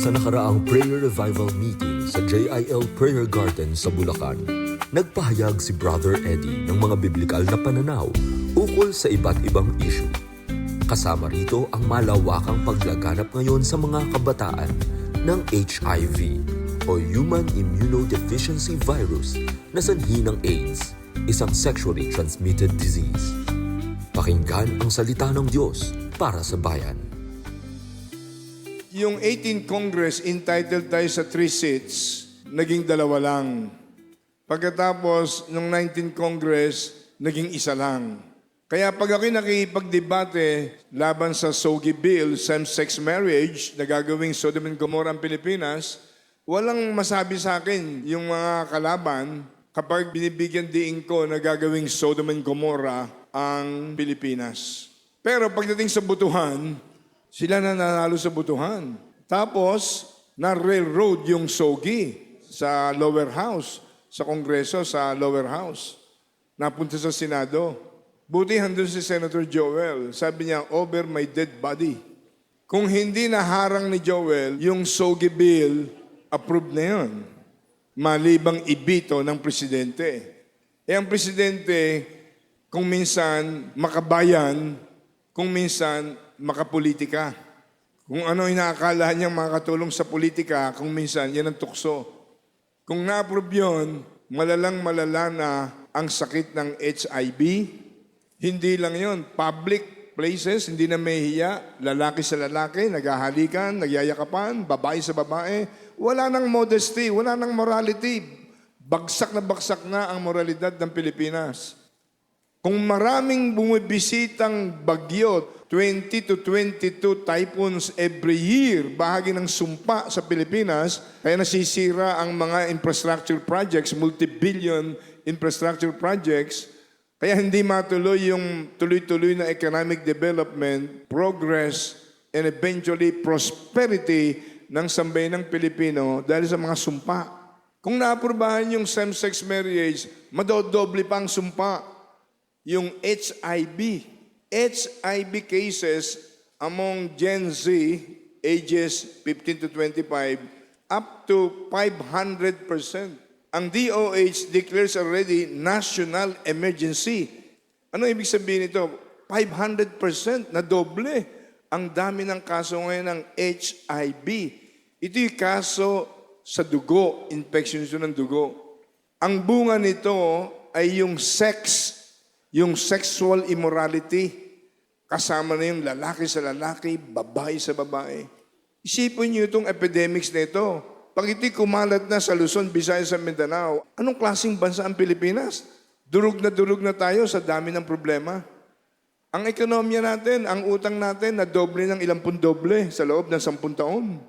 Sa nakaraang prayer revival meeting sa JIL Prayer Garden sa Bulacan, nagpahayag si Brother Eddie ng mga biblikal na pananaw ukol sa iba't ibang issue. Kasama rito ang malawakang paglaganap ngayon sa mga kabataan ng HIV o Human Immunodeficiency Virus na sanhi ng AIDS, isang sexually transmitted disease. Pakinggan ang salita ng Diyos para sa bayan. Yung 18th Congress, entitled tayo sa 3 seats, naging 2 lang. Pagkatapos, nung 19th Congress, naging 1 lang. Kaya pag ako'y nakipagdebate laban sa SOGI Bill, same-sex marriage, na gagawing Sodom and Gomorrah ang Pilipinas, walang masabi sa akin yung mga kalaban kapag binibigyan diin ko na gagawing Sodom and Gomorrah ang Pilipinas. Pero pagdating sa butuhan, sila na nanalo sa butuhan. Tapos, na-railroad yung SOGI sa lower house, sa Kongreso, sa lower house. Napunta sa Senado. Buti handun si Senator Joel. Sabi niya, over my dead body. Kung hindi naharang ni Joel, yung SOGI bill, approved na yun. Malibang ibito ng presidente. Ang presidente, kung minsan makabayan, kung minsan makapolitika. Kung ano inaakala niyang makakatulong sa politika, kung minsan yan ang tukso. Kung na-approve yun, malalang-malala na ang sakit ng HIV. Hindi lang yun, public places, hindi na mahihiya, lalaki sa lalaki, naghahalikan, nagyayakapan, babae sa babae. Wala nang modesty, wala nang morality. Bagsak na ang moralidad ng Pilipinas. Kung maraming bumibisitang bagyo, 20 to 22 typhoons every year, bahagi ng sumpa sa Pilipinas, kaya nasisira ang mga infrastructure projects, multi-billion infrastructure projects, kaya hindi matuloy yung tuloy-tuloy na economic development, progress, and eventually prosperity ng sambayanang Pilipino dahil sa mga sumpa. Kung naaprubahan yung same-sex marriage, madodoble pa ang sumpa. Yung HIV cases among Gen Z, ages 15 to 25, up to 500%. Ang DOH declares already national emergency. Ano ibig sabihin nito? 500% na doble. Ang dami ng kaso ngayon ng HIV. Ito yung kaso sa dugo, infection ng dugo. Ang bunga nito ay yung yung sexual immorality. Kasama na yung lalaki sa lalaki, babae sa babae. Isipin niyo itong epidemics na ito. Pag ito'y kumalat na sa Luzon, Visayas, sa Mindanao, anong klaseng bansa ang Pilipinas? Durug na tayo sa dami ng problema. Ang ekonomiya natin, ang utang natin, na doble ng ilang doble sa loob ng 10 taon.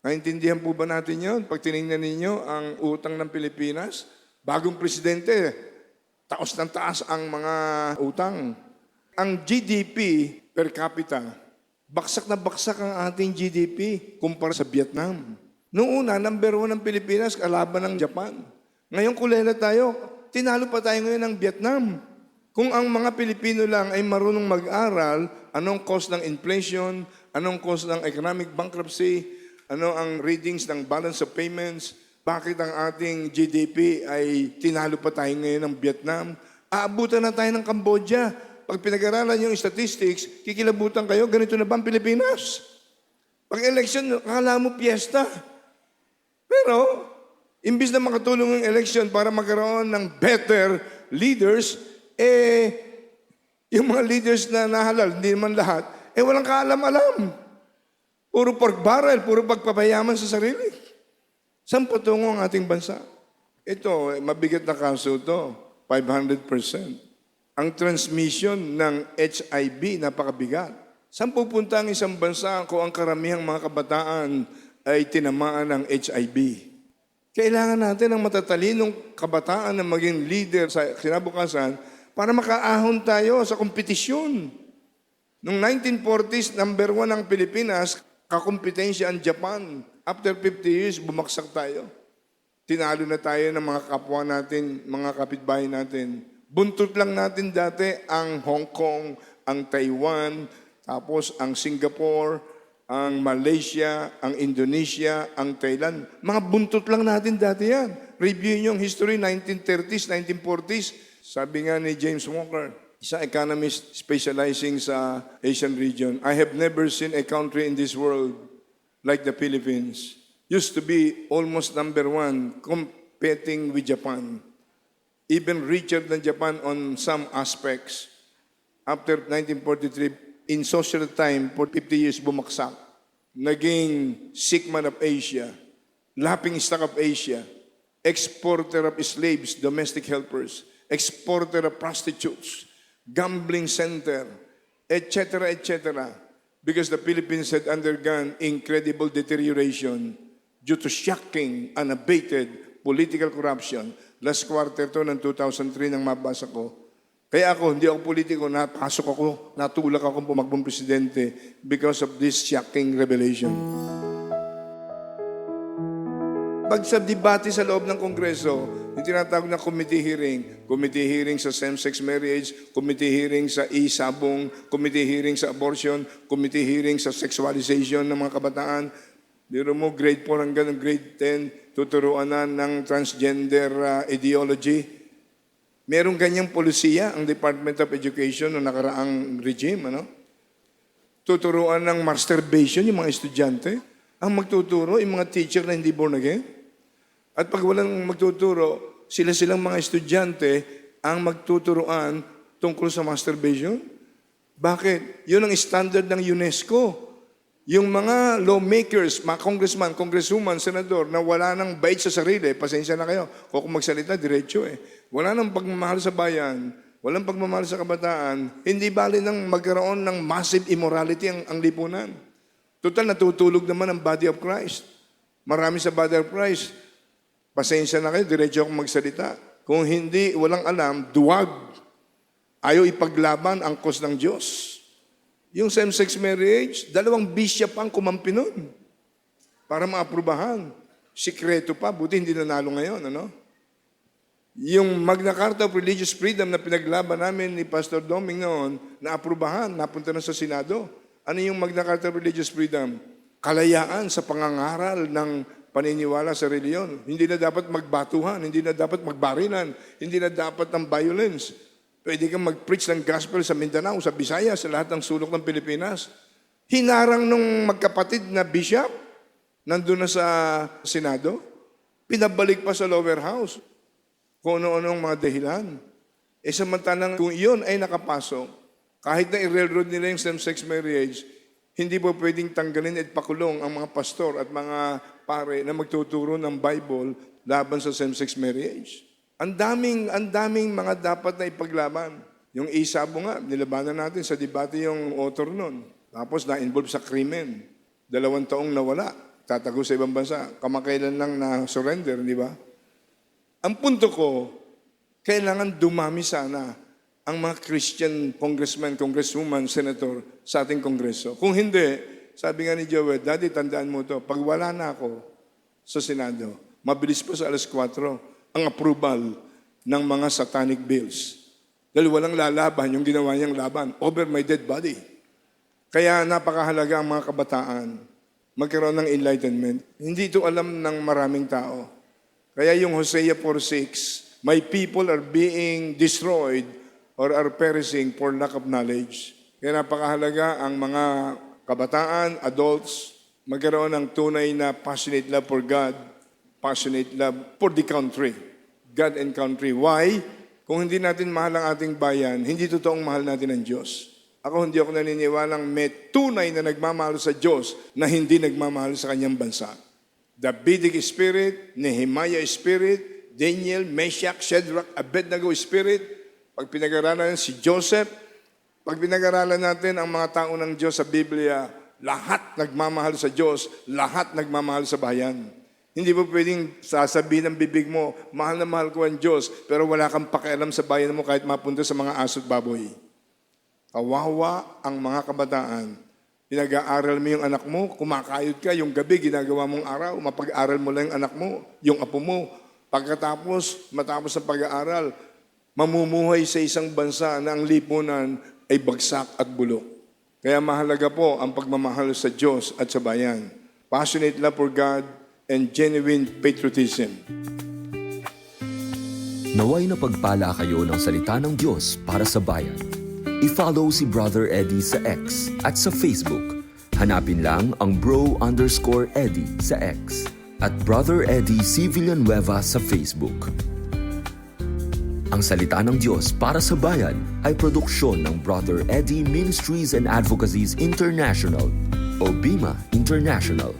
Naintindihan po ba natin yun? Pag tinignan ninyo ang utang ng Pilipinas, bagong presidente, taos ng taas ang mga utang. Ang GDP per capita, baksak na baksak ang ating GDP kumpara sa Vietnam. Noong una, number 1 ng Pilipinas, kalaban ng Japan. Ngayon kulela tayo, tinalo pa tayo ngayon ng Vietnam. Kung ang mga Pilipino lang ay marunong mag-aral, anong cause ng inflation, anong cause ng economic bankruptcy, ano ang readings ng balance of payments, bakit ang ating GDP ay tinalo pa tayo ngayon ng Vietnam? Aabutan na tayo ng Cambodia. Pag pinag-aralan yung statistics, kikilabutan kayo, ganito na ba ang Pilipinas? Pag election, akala mo piyesta. Pero, imbis na makatulong yung election para magkaroon ng better leaders, yung mga leaders na nahalal, hindi naman lahat, walang kaalam-alam. Puro pork barrel, puro pagpapayaman sa sarili. Saan patungo ang ating bansa? Ito, mabigat na kaso ito, 500%. Ang transmission ng HIV, napakabigat. Saan pupunta ang isang bansa kung ang karamihang mga kabataan ay tinamaan ng HIV? Kailangan natin ng matatalinong kabataan na maging leader sa kinabukasan para makaahon tayo sa kompetisyon. Noong 1940s, number 1 ang Pilipinas, kakumpetensya ang Japan. After 50 years, bumaksak tayo. Tinalo na tayo ng mga kapwa natin, mga kapitbahay natin. Buntot lang natin dati ang Hong Kong, ang Taiwan, tapos ang Singapore, ang Malaysia, ang Indonesia, ang Thailand. Mga buntot lang natin dati yan. Review nyo yung history, 1930s, 1940s. Sabi nga ni James Walker, isang economist specializing sa Asian region, I have never seen a country in this world like the Philippines. Used to be almost number one, competing with Japan. Even richer than Japan on some aspects. After 1943, in social time, for 50 years bumaksak. Naging Sigma of Asia, laughing stock of Asia, exporter of slaves, domestic helpers, exporter of prostitutes, gambling center, etc., etc. Because the Philippines had undergone incredible deterioration due to shocking, unabated political corruption. Last quarter to ng 2003 nang mabasa ko. Kaya ako, hindi ako politiko, napasok ako, natulak ako pumakbong presidente because of this shocking revelation. Pag sa debate sa loob ng Kongreso, yung tinatawag na committee hearing sa same-sex marriage, committee hearing sa isabong, committee hearing sa abortion, committee hearing sa sexualization ng mga kabataan. Biro mo, grade 4 hanggang grade 10, tuturuan na ng transgender ideology. Merong ganyang polisiya ang Department of Education noong nakaraang regime. Tuturuan ng masturbation yung mga estudyante. Ang magtuturo, yung mga teacher na hindi born again. At pag walang magtuturo, silang mga estudyante ang magtuturuan tungkol sa masturbation. Bakit? Yun ang standard ng UNESCO. Yung mga lawmakers, mga congressman, congresswoman, senador, na wala nang bait sa sarili, pasensya na kayo, kung magsalita, diretso Wala nang pagmamahal sa bayan, walang pagmamahal sa kabataan, hindi bali nang magkaroon ng massive immorality ang lipunan. Total, natutulog naman ang body of Christ. Marami sa body of Christ, pasensya na kayo, diretso akong magsalita. Kung hindi, walang alam, duwag. Ayaw ipaglaban ang cause ng Diyos. Yung same-sex marriage, 2 bishop ang kumampi nun para maaprubahan. Sikreto pa, buti hindi nanalo ngayon, Yung Magna Carta of Religious Freedom na pinaglaban namin ni Pastor Doming noon, naaprubahan, napunta na sa Senado. Ano yung Magna Carta of Religious Freedom? Kalayaan sa pangangaral ng paniniwala sa reliyon. Hindi na dapat magbatuhan, hindi na dapat magbarilan, hindi na dapat ng violence. Pwede kang mag-preach ng gospel sa Mindanao, sa Visayas, sa lahat ng sulok ng Pilipinas. Hinarang nung magkapatid na bishop, nandun na sa Senado, pinabalik pa sa lower house. Kung ano-anong mga dahilan. Samantalang kung iyon ay nakapasok, kahit na i-railroad nila yung same-sex marriage, hindi po pwedeng tanggalin at pakulong ang mga pastor at mga pare na magtuturo ng Bible laban sa same-sex marriage. Ang daming mga dapat na ipaglaban. Yung isabo nga, nilabanan natin sa debate yung author nun. Tapos na-involve sa krimen. 2 taong nawala. Tatago sa ibang bansa. Kamakailan lang na-surrender, di ba? Ang punto ko, kailangan dumami sana ang mga Christian congressman, congresswoman, senator sa ating kongreso. Kung hindi, sabi nga ni Joel, Daddy, tandaan mo to, pag wala na ako sa Senado, mabilis pa sa 4:00, ang approval ng mga satanic bills. Dahil walang lalaban yung ginawa niyang laban over my dead body. Kaya napakahalaga ang mga kabataan magkaroon ng enlightenment. Hindi ito alam ng maraming tao. Kaya yung Hosea 4:6, my people are being destroyed or are perishing for lack of knowledge. Kaya napakahalaga ang mga kabataan, adults, magkaroon ng tunay na passionate love for God, passionate love for the country, God and country. Why? Kung hindi natin mahal ang ating bayan, hindi totoong mahal natin ang Diyos. Ako hindi ako naniniwalang may tunay na nagmamahal sa Diyos na hindi nagmamahal sa kanyang bansa. Davidic spirit, Nehemiah spirit, Daniel, Meshach, Shadrach, Abednego spirit. Pag pinag-aralan si Joseph, pag pinag-aralan natin ang mga tao ng Diyos sa Biblia, lahat nagmamahal sa Diyos, lahat nagmamahal sa bayan. Hindi mo pwedeng sasabihin ng bibig mo, mahal na mahal ko ang Diyos, pero wala kang pakialam sa bayan mo kahit mapunta sa mga aso't baboy. Kawawa ang mga kabataan. Pinag-aaral mo yung anak mo, kumakayod ka, yung gabi ginagawa mong araw, mapag-aral mo lang yung anak mo, yung apo mo. Matapos ang pag-aaral, mamumuhay sa isang bansa na ang lipunan ay bagsak at bulok. Kaya mahalaga po ang pagmamahal sa Diyos at sa bayan, passionate love for God, and genuine patriotism. Naway na pagpala kayo ng salita ng Diyos para sa bayan. I-follow si Brother Eddie sa X at sa Facebook. Hanapin lang ang bro_Eddie sa X at Brother Eddie C. Villanueva sa Facebook. Ang Salita ng Diyos para sa Bayan ay produksyon ng Brother Eddie Ministries and Advocacies International o BIMA International.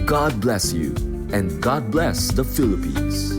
God bless you and God bless the Philippines.